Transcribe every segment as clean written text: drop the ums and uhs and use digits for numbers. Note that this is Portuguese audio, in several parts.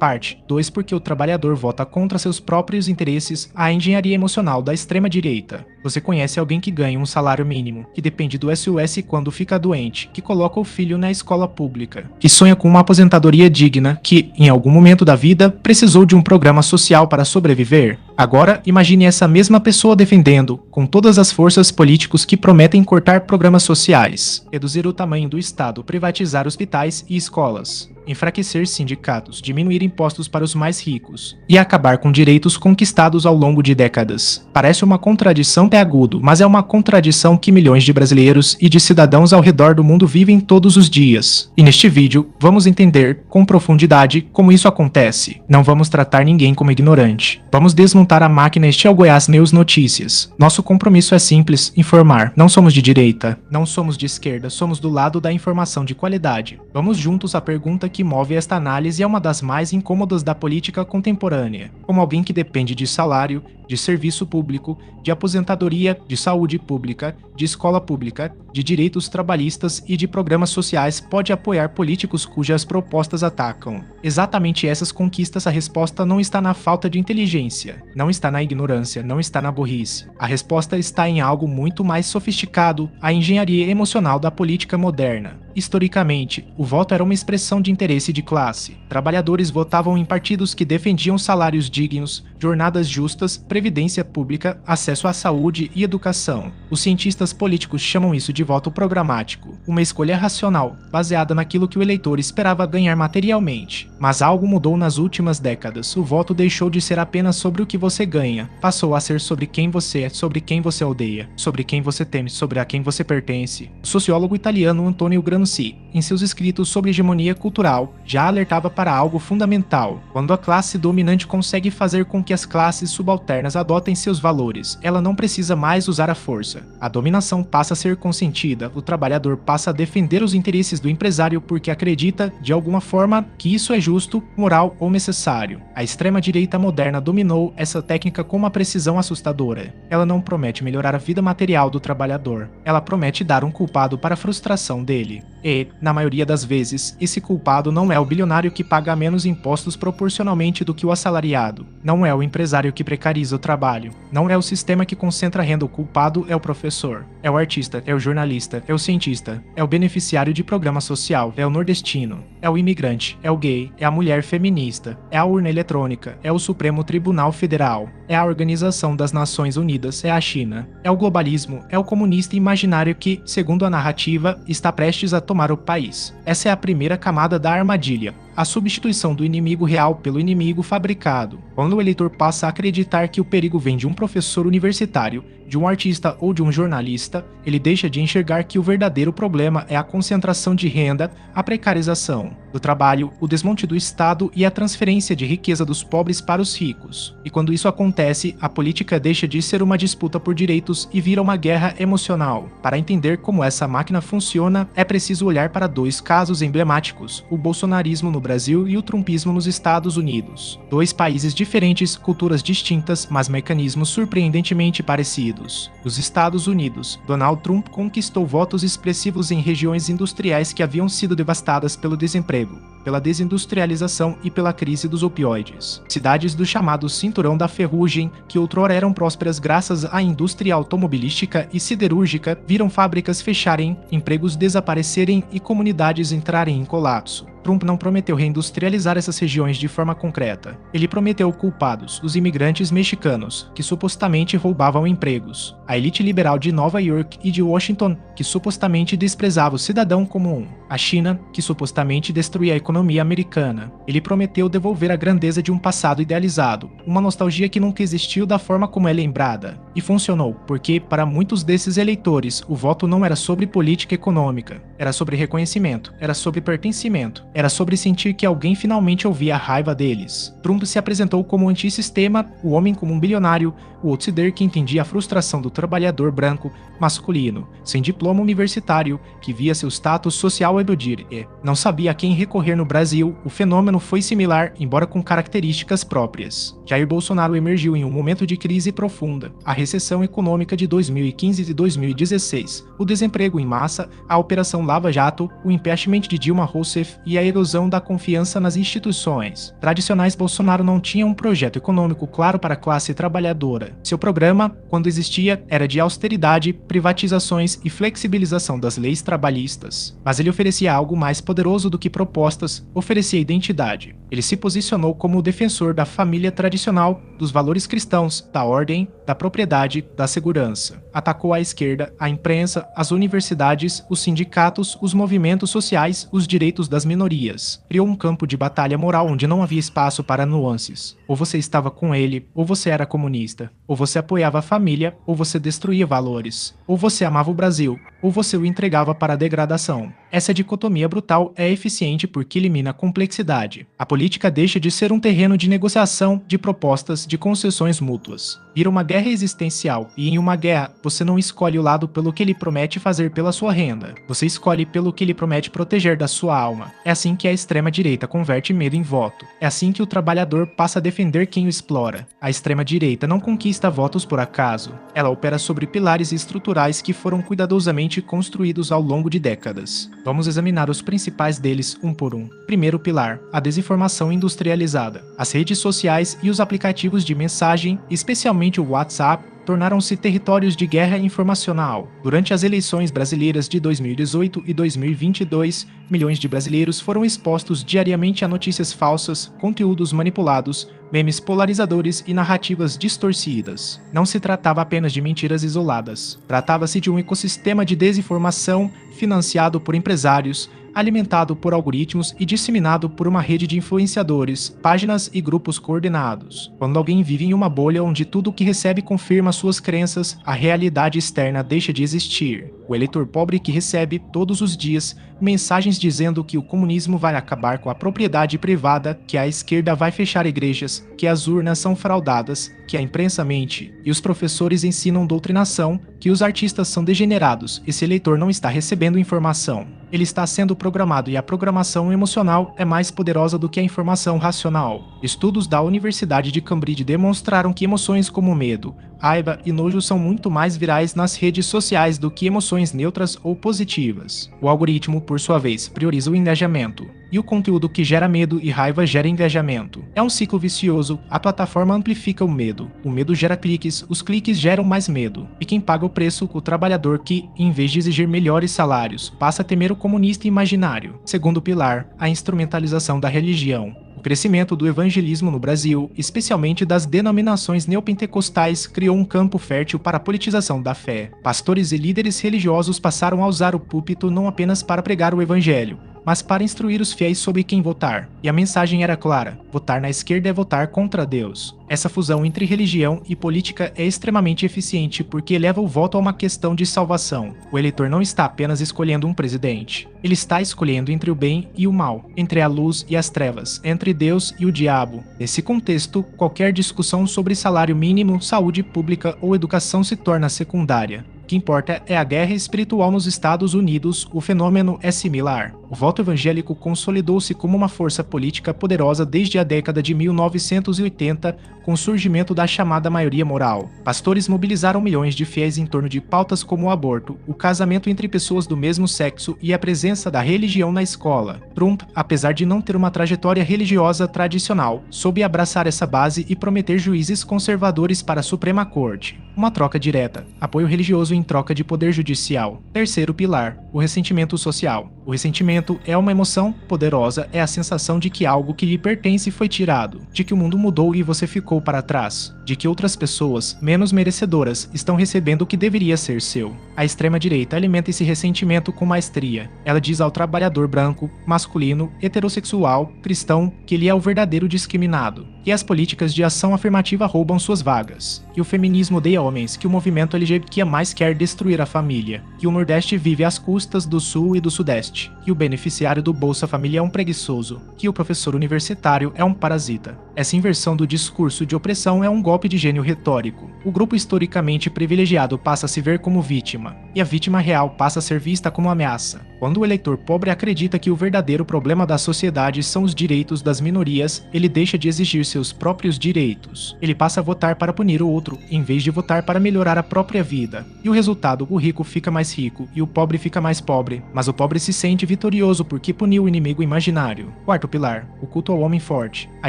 Parte 2. Porque o trabalhador vota contra seus próprios interesses, a engenharia emocional da extrema-direita. Você conhece alguém que ganha um salário mínimo, que depende do SUS quando fica doente, que coloca o filho na escola pública, que sonha com uma aposentadoria digna, que, em algum momento da vida, precisou de um programa social para sobreviver? Agora, imagine essa mesma pessoa defendendo, com todas as forças políticos que prometem cortar programas sociais, reduzir o tamanho do Estado, privatizar hospitais e escolas, enfraquecer sindicatos, diminuir impostos para os mais ricos e acabar com direitos conquistados ao longo de décadas. Parece uma contradição até agudo, mas é uma contradição que milhões de brasileiros e de cidadãos ao redor do mundo vivem todos os dias. E neste vídeo, vamos entender com profundidade como isso acontece. Não vamos tratar ninguém como ignorante. Vamos desmontar a máquina. Este é o Goiás News Notícias. Nosso compromisso é simples: informar. Não somos de direita, não somos de esquerda, somos do lado da informação de qualidade. Vamos juntos à pergunta que move esta análise, é uma das mais incômodas da política contemporânea. Como alguém que depende de salário, de serviço público, de aposentadoria, de saúde pública, de escola pública, de direitos trabalhistas e de programas sociais pode apoiar políticos cujas propostas atacam exatamente essas conquistas? A resposta não está na falta de inteligência, não está na ignorância, não está na burrice. A resposta está em algo muito mais sofisticado: a engenharia emocional da política moderna. Historicamente, o voto era uma expressão de interesse de classe. Trabalhadores votavam em partidos que defendiam salários dignos, jornadas justas, previdência pública, acesso à saúde e educação. Os cientistas políticos chamam isso de voto programático, uma escolha racional, baseada naquilo que o eleitor esperava ganhar materialmente. Mas algo mudou nas últimas décadas. O voto deixou de ser apenas sobre o que você ganha, passou a ser sobre quem você é, sobre quem você odeia, sobre quem você teme, sobre a quem você pertence. O sociólogo italiano Antonio Gramsci, em seus escritos sobre hegemonia cultural, já alertava para algo fundamental. Quando a classe dominante consegue fazer com que as classes subalternas adotem seus valores, ela não precisa mais usar a força. A dominação passa a ser consentida, o trabalhador passa a defender os interesses do empresário porque acredita, de alguma forma, que isso é justo, moral ou necessário. A extrema-direita moderna dominou essa técnica com uma precisão assustadora. Ela não promete melhorar a vida material do trabalhador, ela promete dar um culpado para a frustração dele. E, na maioria das vezes, esse culpado não é o bilionário que paga menos impostos proporcionalmente do que o assalariado. Não é o empresário que precariza o trabalho. Não é o sistema que concentra renda. O culpado é o professor, é o artista, é o jornalista, é o cientista, é o beneficiário de programa social, é o nordestino, é o imigrante, é o gay, é a mulher feminista, é a urna eletrônica, é o Supremo Tribunal Federal, é a Organização das Nações Unidas, é a China, é o globalismo, é o comunista imaginário que, segundo a narrativa, está prestes a tomar o país. Essa é a primeira camada da armadilha: a substituição do inimigo real pelo inimigo fabricado. Quando o eleitor passa a acreditar que o perigo vem de um professor universitário, de um artista ou de um jornalista, ele deixa de enxergar que o verdadeiro problema é a concentração de renda, a precarização do trabalho, o desmonte do Estado e a transferência de riqueza dos pobres para os ricos. E quando isso acontece, a política deixa de ser uma disputa por direitos e vira uma guerra emocional. Para entender como essa máquina funciona, é preciso olhar para dois casos emblemáticos: o bolsonarismo no Brasil e o trumpismo nos Estados Unidos. Dois países diferentes, culturas distintas, mas mecanismos surpreendentemente parecidos. Nos Estados Unidos, Donald Trump conquistou votos expressivos em regiões industriais que haviam sido devastadas pelo desemprego, pela desindustrialização e pela crise dos opioides. Cidades do chamado Cinturão da Ferrugem, que outrora eram prósperas graças à indústria automobilística e siderúrgica, viram fábricas fecharem, empregos desaparecerem e comunidades entrarem em colapso. Trump não prometeu reindustrializar essas regiões de forma concreta. Ele prometeu culpados, os imigrantes mexicanos, que supostamente roubavam empregos, a elite liberal de Nova York e de Washington, que supostamente desprezava o cidadão comum, a China, que supostamente destruía a economia americana. Ele prometeu devolver a grandeza de um passado idealizado, uma nostalgia que nunca existiu da forma como é lembrada. E funcionou, porque, para muitos desses eleitores, o voto não era sobre política econômica, era sobre reconhecimento, era sobre pertencimento, era sobre sentir que alguém finalmente ouvia a raiva deles. Trump se apresentou como antissistema, o homem como um bilionário, o outsider que entendia a frustração do trabalhador branco, masculino, sem diploma universitário, que via seu status social eludir e não sabia a quem recorrer. No Brasil, o fenômeno foi similar, embora com características próprias. Jair Bolsonaro emergiu em um momento de crise profunda, a recessão econômica de 2015 e 2016, o desemprego em massa, a Operação Lava Jato, o impeachment de Dilma Rousseff e a erosão da confiança nas instituições. Tradicionais, Bolsonaro não tinha um projeto econômico claro para a classe trabalhadora. Seu programa, quando existia, era de austeridade, privatizações e flexibilização das leis trabalhistas. Mas ele oferecia algo mais poderoso do que propostas, oferecia identidade. Ele se posicionou como o defensor da família tradicional, dos valores cristãos, da ordem, da propriedade, da segurança. Atacou a esquerda, a imprensa, as universidades, os sindicatos, os movimentos sociais, os direitos das minorias. Criou um campo de batalha moral onde não havia espaço para nuances. Ou você estava com ele, ou você era comunista. Ou você apoiava a família, ou você destruía valores. Ou você amava o Brasil, ou você o entregava para a degradação. Essa dicotomia brutal é eficiente porque elimina a complexidade. A política deixa de ser um terreno de negociação, de propostas, de concessões mútuas. Vira uma guerra existencial, e em uma guerra, você não escolhe o lado pelo que ele promete fazer pela sua renda. Você escolhe pelo que ele promete proteger da sua alma. É assim que a extrema-direita converte medo em voto. É assim que o trabalhador passa a defender quem o explora. A extrema-direita não conquista votos por acaso. Ela opera sobre pilares estruturais que foram cuidadosamente construídos ao longo de décadas. Vamos examinar os principais deles um por um. Primeiro pilar, a desinformação industrializada. As redes sociais e os aplicativos de mensagem, especialmente o WhatsApp, tornaram-se territórios de guerra informacional. Durante as eleições brasileiras de 2018 e 2022, milhões de brasileiros foram expostos diariamente a notícias falsas, conteúdos manipulados, memes polarizadores e narrativas distorcidas. Não se tratava apenas de mentiras isoladas. Tratava-se de um ecossistema de desinformação financiado por empresários, alimentado por algoritmos e disseminado por uma rede de influenciadores, páginas e grupos coordenados. Quando alguém vive em uma bolha onde tudo o que recebe confirma suas crenças, a realidade externa deixa de existir. O eleitor pobre que recebe, todos os dias, mensagens dizendo que o comunismo vai acabar com a propriedade privada, que a esquerda vai fechar igrejas, que as urnas são fraudadas, que a imprensa mente e os professores ensinam doutrinação, que os artistas são degenerados. Esse eleitor não está recebendo informação. Ele está sendo programado e a programação emocional é mais poderosa do que a informação racional. Estudos da Universidade de Cambridge demonstraram que emoções como medo, raiva e nojo são muito mais virais nas redes sociais do que emoções neutras ou positivas. O algoritmo, por sua vez, prioriza o engajamento. E o conteúdo que gera medo e raiva gera engajamento. É um ciclo vicioso, a plataforma amplifica o medo gera cliques, os cliques geram mais medo. E quem paga o preço, o trabalhador que, em vez de exigir melhores salários, passa a temer o comunista imaginário. Segundo pilar, a instrumentalização da religião. O crescimento do evangelismo no Brasil, especialmente das denominações neopentecostais, criou um campo fértil para a politização da fé. Pastores e líderes religiosos passaram a usar o púlpito não apenas para pregar o evangelho, mas para instruir os fiéis sobre quem votar. E a mensagem era clara: votar na esquerda é votar contra Deus. Essa fusão entre religião e política é extremamente eficiente porque eleva o voto a uma questão de salvação. O eleitor não está apenas escolhendo um presidente. Ele está escolhendo entre o bem e o mal, entre a luz e as trevas, entre Deus e o diabo. Nesse contexto, qualquer discussão sobre salário mínimo, saúde pública ou educação se torna secundária. O que importa é a guerra espiritual nos Estados Unidos. O fenômeno é similar. O voto evangélico consolidou-se como uma força política poderosa desde a década de 1980, com o surgimento da chamada maioria moral. Pastores mobilizaram milhões de fiéis em torno de pautas como o aborto, o casamento entre pessoas do mesmo sexo e a presença da religião na escola. Trump, apesar de não ter uma trajetória religiosa tradicional, soube abraçar essa base e prometer juízes conservadores para a Suprema Corte. Uma troca direta. Apoio religioso em troca de poder judicial. Terceiro pilar, o ressentimento social. O ressentimento é uma emoção poderosa, é a sensação de que algo que lhe pertence foi tirado, de que o mundo mudou e você ficou para trás, de que outras pessoas, menos merecedoras, estão recebendo o que deveria ser seu. A extrema-direita alimenta esse ressentimento com maestria. Ela diz ao trabalhador branco, masculino, heterossexual, cristão, que ele é o verdadeiro discriminado, que as políticas de ação afirmativa roubam suas vagas, que o feminismo odeia homens, que o movimento LGBTQIA+ quer destruir a família, que o Nordeste vive às custas do Sul e do Sudeste, que o beneficiário do Bolsa Família é um preguiçoso, que o professor universitário é um parasita. Essa inversão do discurso de opressão é um golpe de gênio retórico. O grupo historicamente privilegiado passa a se ver como vítima, e a vítima real passa a ser vista como ameaça. Quando o eleitor pobre acredita que o verdadeiro problema da sociedade são os direitos das minorias, ele deixa de exigir seus próprios direitos. Ele passa a votar para punir o outro, em vez de votar para melhorar a própria vida. E o resultado, o rico fica mais rico e o pobre fica mais pobre, mas o pobre se sente vitorioso porque puniu o inimigo imaginário. Quarto pilar, o culto ao homem forte. A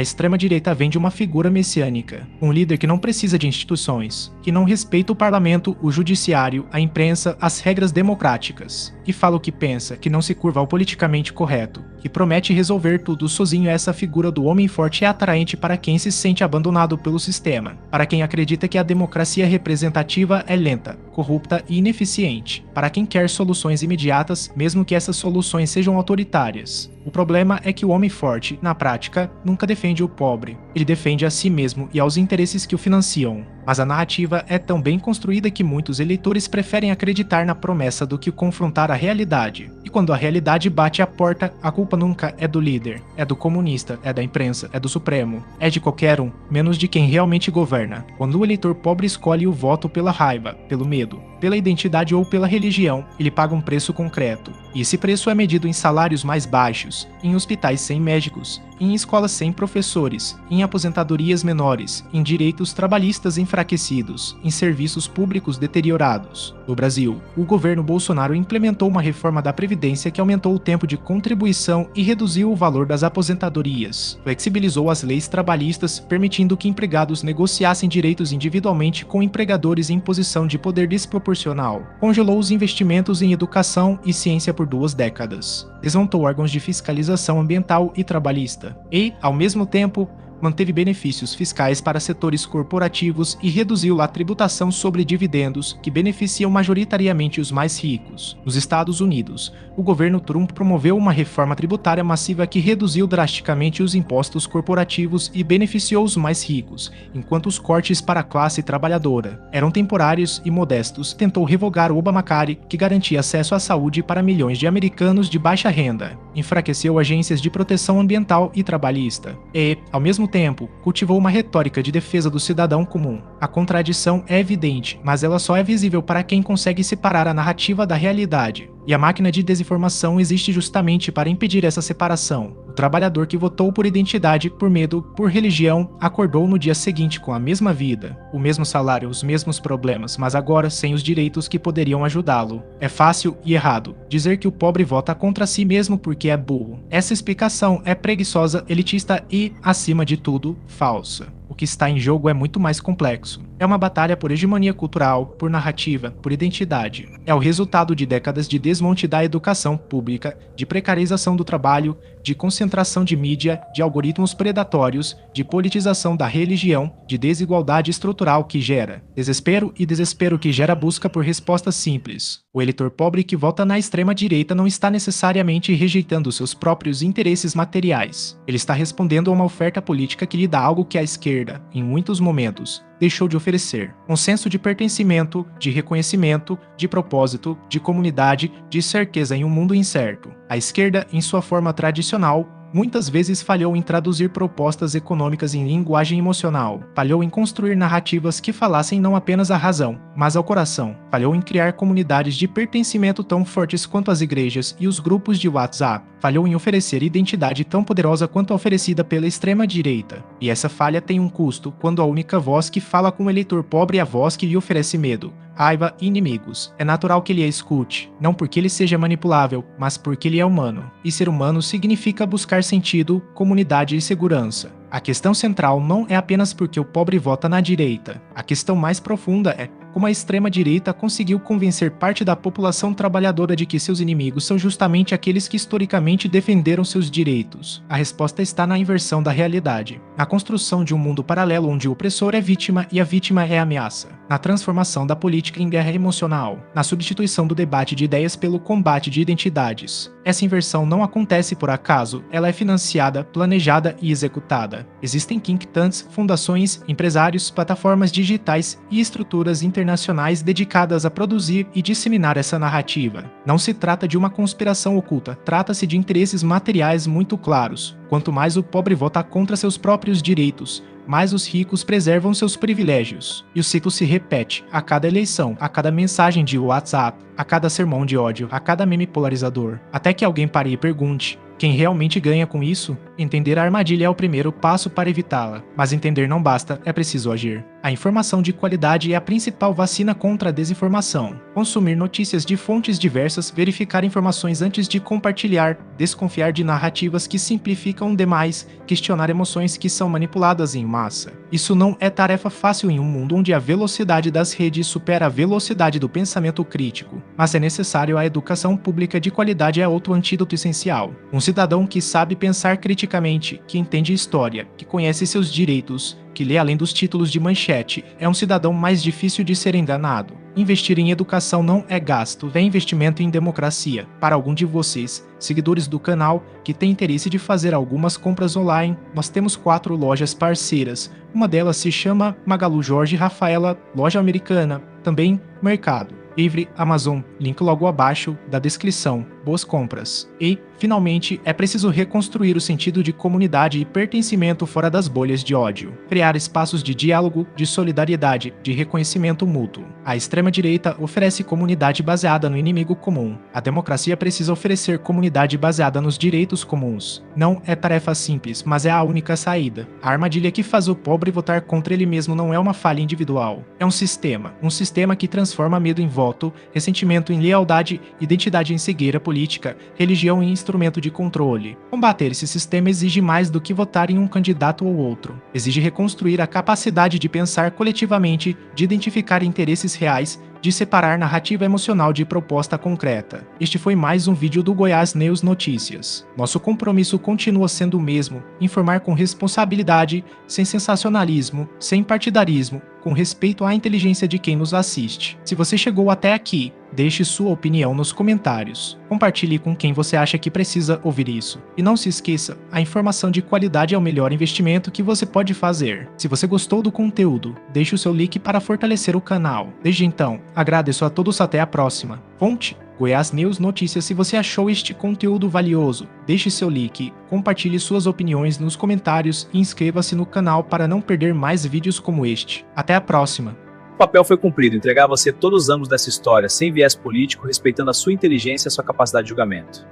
extrema-direita vem de uma figura messiânica, um líder que não precisa de instituições, que não respeita o parlamento, o judiciário, a imprensa, as regras democráticas, que fala o que pensa, que não se curva ao politicamente correto, que promete resolver tudo sozinho. Essa figura do homem forte é atraente para quem se sente abandonado pelo sistema, para quem acredita que a democracia representativa é lenta, corrupta e ineficiente, para quem quer soluções imediatas, mesmo que essas soluções sejam autoritárias. O problema é que o homem forte, na prática, nunca defende o pobre. Ele defende a si mesmo e aos interesses que o financiam. Mas a narrativa é tão bem construída que muitos eleitores preferem acreditar na promessa do que confrontar a realidade. E quando a realidade bate à porta, a culpa nunca é do líder, é do comunista, é da imprensa, é do Supremo, é de qualquer um, menos de quem realmente governa. Quando o eleitor pobre escolhe o voto pela raiva, pelo medo, pela identidade ou pela religião, ele paga um preço concreto. E esse preço é medido em salários mais baixos, em hospitais sem médicos, em escolas sem professores, em aposentadorias menores, em direitos trabalhistas enfraquecidos, em serviços públicos deteriorados. No Brasil, o governo Bolsonaro implementou uma reforma da Previdência que aumentou o tempo de contribuição e reduziu o valor das aposentadorias. Flexibilizou as leis trabalhistas, permitindo que empregados negociassem direitos individualmente com empregadores em posição de poder desproporcional. Congelou os investimentos em educação e ciência por 2 décadas. Desmontou órgãos de fiscalização ambiental e trabalhista. E, ao mesmo tempo, manteve benefícios fiscais para setores corporativos e reduziu a tributação sobre dividendos, que beneficiam majoritariamente os mais ricos. Nos Estados Unidos, o governo Trump promoveu uma reforma tributária massiva que reduziu drasticamente os impostos corporativos e beneficiou os mais ricos, enquanto os cortes para a classe trabalhadora eram temporários e modestos. Tentou revogar o Obamacare, que garantia acesso à saúde para milhões de americanos de baixa renda. Enfraqueceu agências de proteção ambiental e trabalhista. E, ao mesmo tempo, cultivou uma retórica de defesa do cidadão comum. A contradição é evidente, mas ela só é visível para quem consegue separar a narrativa da realidade. E a máquina de desinformação existe justamente para impedir essa separação. O trabalhador que votou por identidade, por medo, por religião, acordou no dia seguinte com a mesma vida, o mesmo salário, os mesmos problemas, mas agora sem os direitos que poderiam ajudá-lo. É fácil e errado dizer que o pobre vota contra si mesmo porque é burro. Essa explicação é preguiçosa, elitista e, acima de tudo, falsa. O que está em jogo é muito mais complexo. É uma batalha por hegemonia cultural, por narrativa, por identidade. É o resultado de décadas de desmonte da educação pública, de precarização do trabalho, de concentração de mídia, de algoritmos predatórios, de politização da religião, de desigualdade estrutural que gera desespero e desespero que gera busca por respostas simples. O eleitor pobre que vota na extrema-direita não está necessariamente rejeitando seus próprios interesses materiais. Ele está respondendo a uma oferta política que lhe dá algo que a esquerda, em muitos momentos, deixou de oferecer: um senso de pertencimento, de reconhecimento, de propósito, de comunidade, de certeza em um mundo incerto. A esquerda, em sua forma tradicional, muitas vezes falhou em traduzir propostas econômicas em linguagem emocional, falhou em construir narrativas que falassem não apenas à razão, mas ao coração, falhou em criar comunidades de pertencimento tão fortes quanto as igrejas e os grupos de WhatsApp, falhou em oferecer identidade tão poderosa quanto a oferecida pela extrema-direita. E essa falha tem um custo quando a única voz que fala com o eleitor pobre é a voz que lhe oferece medo, raiva e inimigos. É natural que ele a escute, não porque ele seja manipulável, mas porque ele é humano. E ser humano significa buscar sentido, comunidade e segurança. A questão central não é apenas porque o pobre vota na direita. A questão mais profunda é como a extrema-direita conseguiu convencer parte da população trabalhadora de que seus inimigos são justamente aqueles que historicamente defenderam seus direitos. A resposta está na inversão da realidade, na construção de um mundo paralelo onde o opressor é vítima e a vítima é a ameaça. na transformação da política em guerra emocional, na substituição do debate de ideias pelo combate de identidades. Essa inversão não acontece por acaso, ela é financiada, planejada e executada. Existem think tanks, fundações, empresários, plataformas digitais e estruturas internacionais dedicadas a produzir e disseminar essa narrativa. Não se trata de uma conspiração oculta, trata-se de interesses materiais muito claros. Quanto mais o pobre vota contra seus próprios direitos, mais os ricos preservam seus privilégios. E o ciclo se repete a cada eleição, a cada mensagem de WhatsApp, a cada sermão de ódio, a cada meme polarizador. Até que alguém pare e pergunte: quem realmente ganha com isso? Entender a armadilha é o primeiro passo para evitá-la, mas entender não basta, é preciso agir. A informação de qualidade é a principal vacina contra a desinformação. Consumir notícias de fontes diversas, verificar informações antes de compartilhar, desconfiar de narrativas que simplificam demais, questionar emoções que são manipuladas em massa. Isso não é tarefa fácil em um mundo onde a velocidade das redes supera a velocidade do pensamento crítico, mas é necessário. A educação pública de qualidade é outro antídoto essencial. Um cidadão que sabe pensar criticamente, que entende história, que conhece seus direitos, que lê além dos títulos de manchete, é um cidadão mais difícil de ser enganado. Investir em educação não é gasto, é investimento em democracia. Para algum de vocês, seguidores do canal, que tem interesse de fazer algumas compras online, nós temos 4 lojas parceiras. Uma delas se chama Magalu Jorge Rafaela, loja americana, também Mercado Livre, Amazon, link logo abaixo da descrição. Boas compras. E, finalmente, é preciso reconstruir o sentido de comunidade e pertencimento fora das bolhas de ódio. Criar espaços de diálogo, de solidariedade, de reconhecimento mútuo. A extrema-direita oferece comunidade baseada no inimigo comum. A democracia precisa oferecer comunidade baseada nos direitos comuns. Não é tarefa simples, mas é a única saída. A armadilha que faz o pobre votar contra ele mesmo não é uma falha individual. É um sistema que transforma medo em voto, ressentimento em lealdade, identidade em cegueira política, religião em instrumento de controle. Combater esse sistema exige mais do que votar em um candidato ou outro. Exige reconstruir a capacidade de pensar coletivamente, de identificar interesses reais, de separar narrativa emocional de proposta concreta. Este foi mais um vídeo do Goiás News Notícias. Nosso compromisso continua sendo o mesmo: informar com responsabilidade, sem sensacionalismo, sem partidarismo, com respeito à inteligência de quem nos assiste. Se você chegou até aqui, deixe sua opinião nos comentários. Compartilhe com quem você acha que precisa ouvir isso. E não se esqueça, a informação de qualidade é o melhor investimento que você pode fazer. Se você gostou do conteúdo, deixe o seu like para fortalecer o canal. Desde então, agradeço a todos, até a próxima. Fonte: Goiás News Notícias. Se você achou este conteúdo valioso, deixe seu like, compartilhe suas opiniões nos comentários e inscreva-se no canal para não perder mais vídeos como este. Até a próxima! O papel foi cumprido: entregar a você todos os ângulos dessa história, sem viés político, respeitando a sua inteligência e a sua capacidade de julgamento.